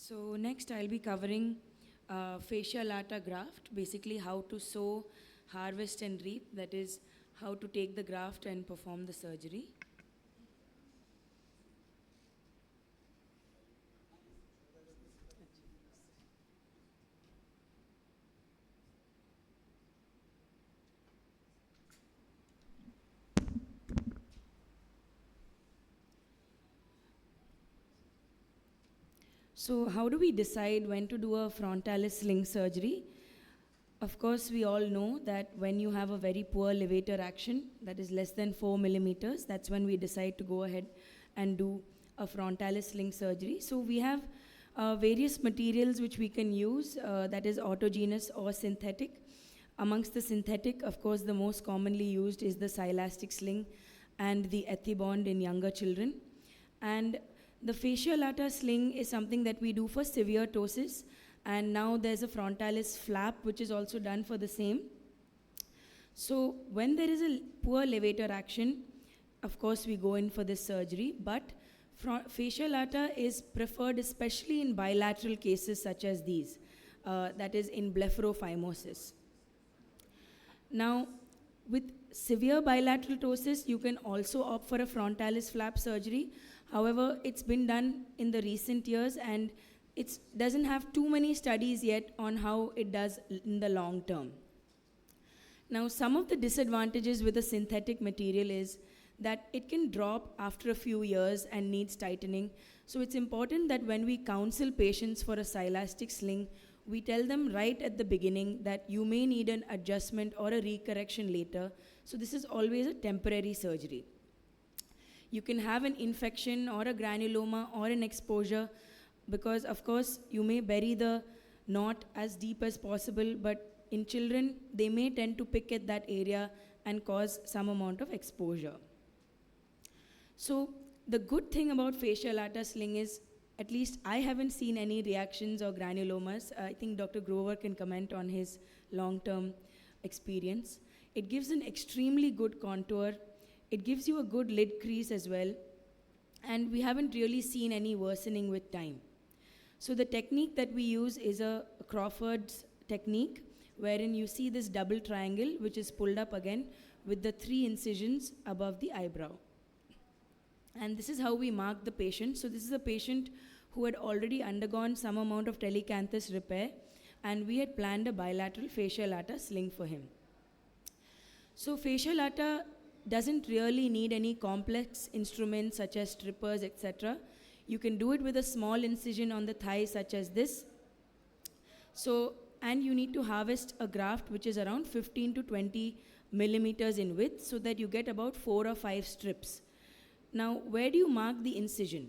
So next I'll be covering fascia lata graft, basically how to sow, harvest and reap, that is how to take the graft and perform the surgery. So how do we decide when to do a frontalis sling surgery? Of course, we all know that when you have a very poor levator action, that is less than 4 millimeters, that's when we decide to go ahead and do a frontalis sling surgery. So we have various materials which we can use, that is autogenous or synthetic. Amongst the synthetic, of course, the most commonly used is the silastic sling and the ethibond in younger children. And the fascia lata sling is something that we do for severe ptosis, and now there's a frontalis flap which is also done for the same. So when there is a poor levator action, of course we go in for this surgery, but fascia lata is preferred especially in bilateral cases such as these, that is in blepharophimosis. Now, with severe bilateral ptosis, you can also opt for a frontalis flap surgery. However, it's been done in the recent years and it doesn't have too many studies yet on how it does in the long term. Now, some of the disadvantages with a synthetic material is that it can drop after a few years and needs tightening. So it's important that when we counsel patients for a silastic sling, we tell them right at the beginning that you may need an adjustment or a recorrection later. So this is always a temporary surgery. You can have an infection or a granuloma or an exposure because, of course, you may bury the knot as deep as possible, but in children, they may tend to pick at that area and cause some amount of exposure. So the good thing about fascia lata sling is, at least I haven't seen any reactions or granulomas. I think Dr. Grover can comment on his long-term experience. It gives an extremely good contour. It gives you a good lid crease as well. And we haven't really seen any worsening with time. So the technique that we use is a Crawford's technique, wherein you see this double triangle, which is pulled up again with the 3 incisions above the eyebrow. And this is how we mark the patient. So this is a patient who had already undergone some amount of telecanthus repair, and we had planned a bilateral fascia lata sling for him. So fascia lata doesn't really need any complex instruments such as strippers, etc. You can do it with a small incision on the thigh such as this. So, and you need to harvest a graft which is around 15 to 20 millimeters in width so that you get about 4 or 5 strips. Now, where do you mark the incision?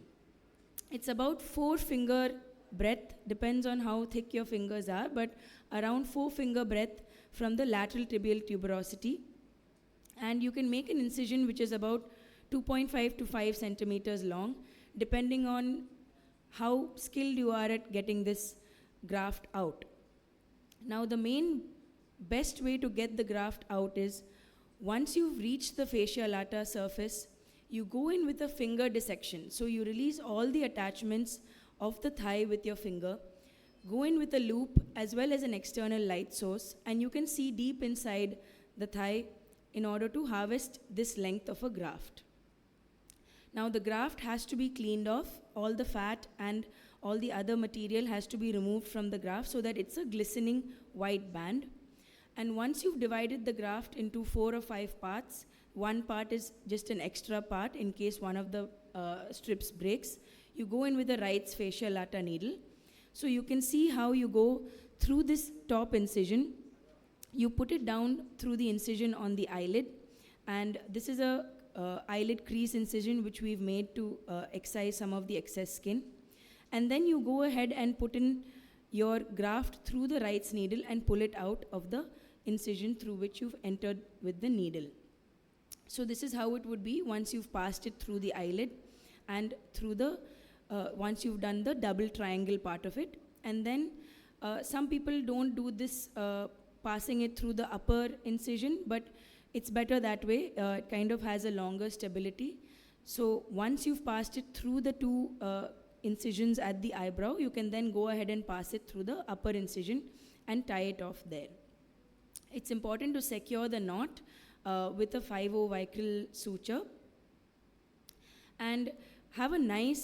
It's about 4 finger breadth, depends on how thick your fingers are, but around 4 finger breadth from the lateral tibial tuberosity. And you can make an incision which is about 2.5 to 5 centimeters long, depending on how skilled you are at getting this graft out. Now, the main best way to get the graft out is, once you've reached the fascia lata surface, you go in with a finger dissection. So you release all the attachments of the thigh with your finger, go in with a loop as well as an external light source, and you can see deep inside the thigh in order to harvest this length of a graft. Now the graft has to be cleaned off, all the fat and all the other material has to be removed from the graft so that it's a glistening white band. And once you've divided the graft into 4 or 5 parts, one part is just an extra part in case one of the strips breaks, you go in with a Wright's fascia lata needle. So you can see how you go through this top incision. You put it down through the incision on the eyelid, and this is a eyelid crease incision which we've made to excise some of the excess skin. And then you go ahead and put in your graft through the Wright's needle and pull it out of the incision through which you've entered with the needle. So this is how it would be once you've passed it through the eyelid and through the, once you've done the double triangle part of it. And then some people don't do this passing it through the upper incision, but it's better that way. It kind of has a longer stability. So once you've passed it through the 2 incisions at the eyebrow, you can then go ahead and pass it through the upper incision and tie it off there. It's important to secure the knot with a 5/0 vicryl suture and have a nice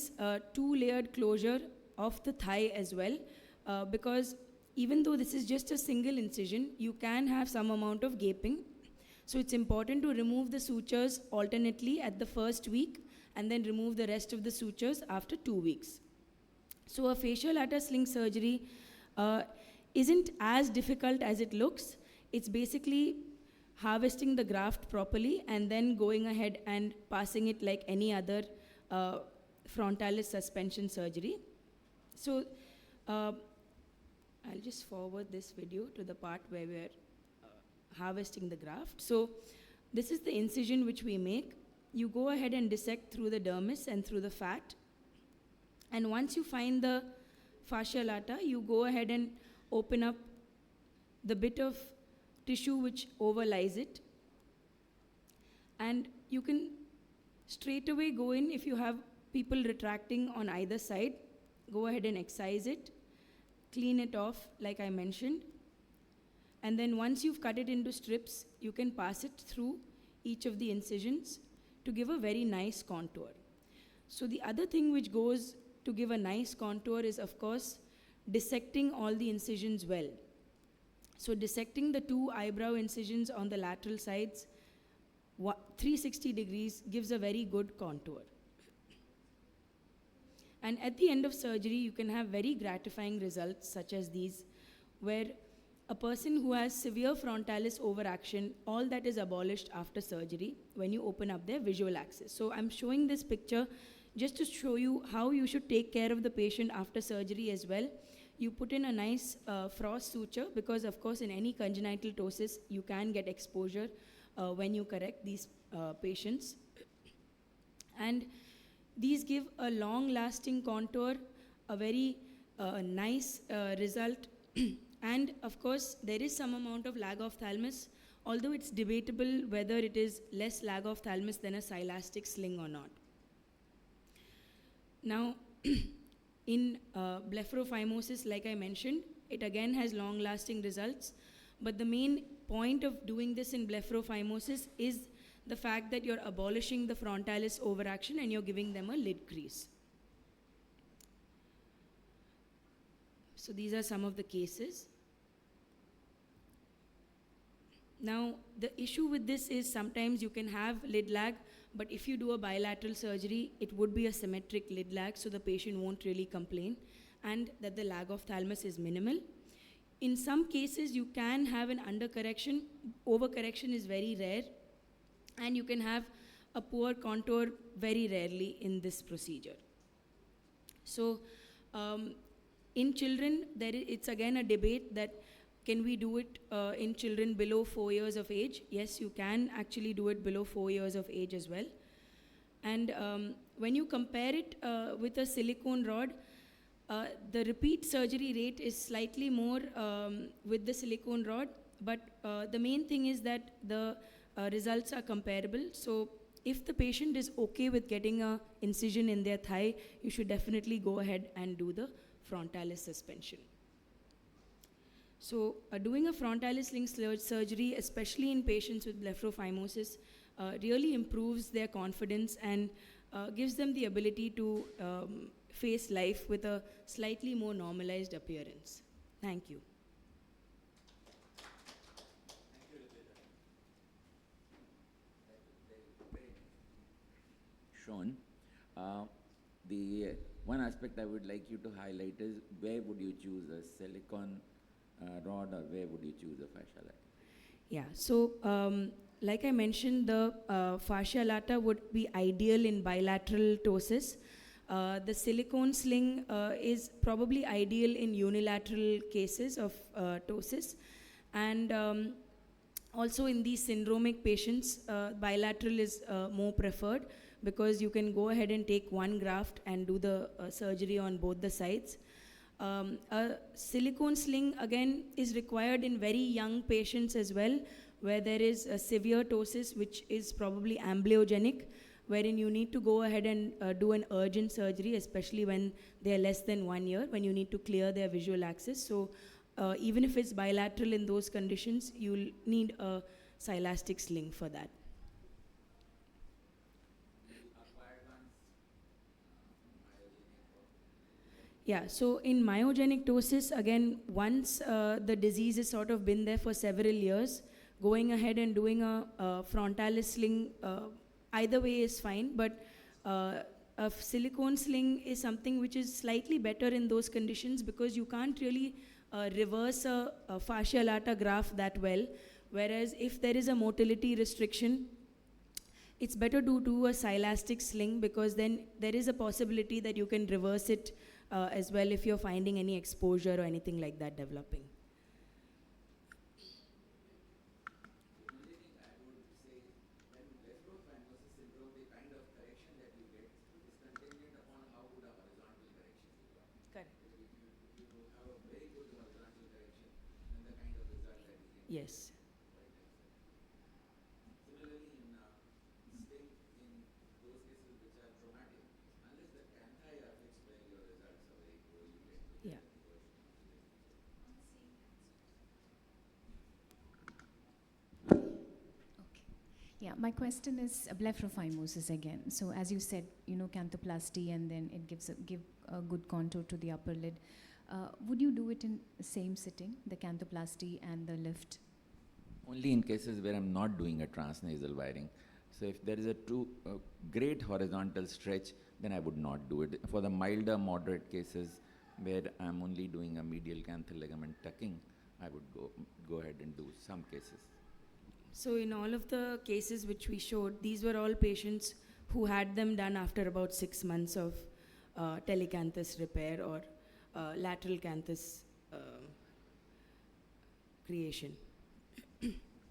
2-layered closure of the thigh as well, because even though this is just a single incision, you can have some amount of gaping. So it's important to remove the sutures alternately at the first week and then remove the rest of the sutures after 2 weeks. So a fascial Lata sling surgery isn't as difficult as it looks. It's basically harvesting the graft properly and then going ahead and passing it like any other frontalis suspension surgery. So I'll just forward this video to the part where we're harvesting the graft. So this is the incision which we make. You go ahead and dissect through the dermis and through the fat. And once you find the fascia lata, you go ahead and open up the bit of tissue which overlies it. And you can straight away go in, if you have people retracting on either side, go ahead and excise it, clean it off like I mentioned. And then once you've cut it into strips, you can pass it through each of the incisions to give a very nice contour. So the other thing which goes to give a nice contour is, of course, dissecting all the incisions well. So dissecting the 2 eyebrow incisions on the lateral sides 360 degrees gives a very good contour. And at the end of surgery, you can have very gratifying results such as these, where a person who has severe frontalis overaction, all that is abolished after surgery when you open up their visual axis. So I'm showing this picture just to show you how you should take care of the patient after surgery as well. You put in a nice frost suture because, of course, in any congenital ptosis, you can get exposure when you correct these patients. And these give a long-lasting contour, a very nice result. And of course, there is some amount of lag of thalamus, although it's debatable whether it is less lag of thalamus than a silastic sling or not. Now, in blepharophimosis, like I mentioned, it again has long-lasting results. But the main point of doing this in blepharophimosis is the fact that you're abolishing the frontalis overaction and you're giving them a lid crease. So these are some of the cases. Now, the issue with this is sometimes you can have lid lag, but if you do a bilateral surgery, it would be a symmetric lid lag, so the patient won't really complain, and that the lag of thalamus is minimal. In some cases, you can have an undercorrection. Overcorrection is very rare, and you can have a poor contour very rarely in this procedure. So, in children, it's again a debate that can we do it in children below 4 years of age? Yes, you can actually do it below 4 years of age as well. And when you compare it with a silicone rod, the repeat surgery rate is slightly more with the silicone rod, but the main thing is that the results are comparable. So if the patient is okay with getting an incision in their thigh, you should definitely go ahead and do the frontalis suspension. So doing a frontalis sling surgery, especially in patients with blepharophimosis, really improves their confidence and gives them the ability to face life with a slightly more normalized appearance. Thank you. Shown. The one aspect I would like you to highlight is where would you choose a silicone rod or where would you choose a fascia lata? Yeah, so like I mentioned, the fascia lata would be ideal in bilateral ptosis. The silicone sling is probably ideal in unilateral cases of ptosis. And also in these syndromic patients, bilateral is more preferred because you can go ahead and take one graft and do the surgery on both the sides. A silicone sling again is required in very young patients as well, where there is a severe ptosis which is probably amblyogenic, wherein you need to go ahead and do an urgent surgery, especially when they are less than 1 year, when you need to clear their visual axis. So even if it's bilateral in those conditions, you'll need a silastic sling for that. Yeah, so in myogenic ptosis, again, once the disease has sort of been there for several years, going ahead and doing a frontalis sling, either way is fine, but a silicone sling is something which is slightly better in those conditions because you can't really reverse a fascia lata graft that well, whereas if there is a motility restriction, it's better to do a silastic sling because then there is a possibility that you can reverse it as well if you're finding any exposure or anything like that developing. Correct. Yes. Yeah. Okay. Yeah, my question is blepharophimosis again. So as you said, canthoplasty, and then it give a good contour to the upper lid. Would you do it in the same sitting, the canthoplasty and the lift? Only in cases where I'm not doing a transnasal wiring. So if there is a great horizontal stretch, then I would not do it. For the milder, moderate cases where I'm only doing a medial canthal ligament tucking, I would go ahead and do some cases. So in all of the cases which we showed, these were all patients who had them done after about 6 months of telecanthus repair or lateral canthus creation.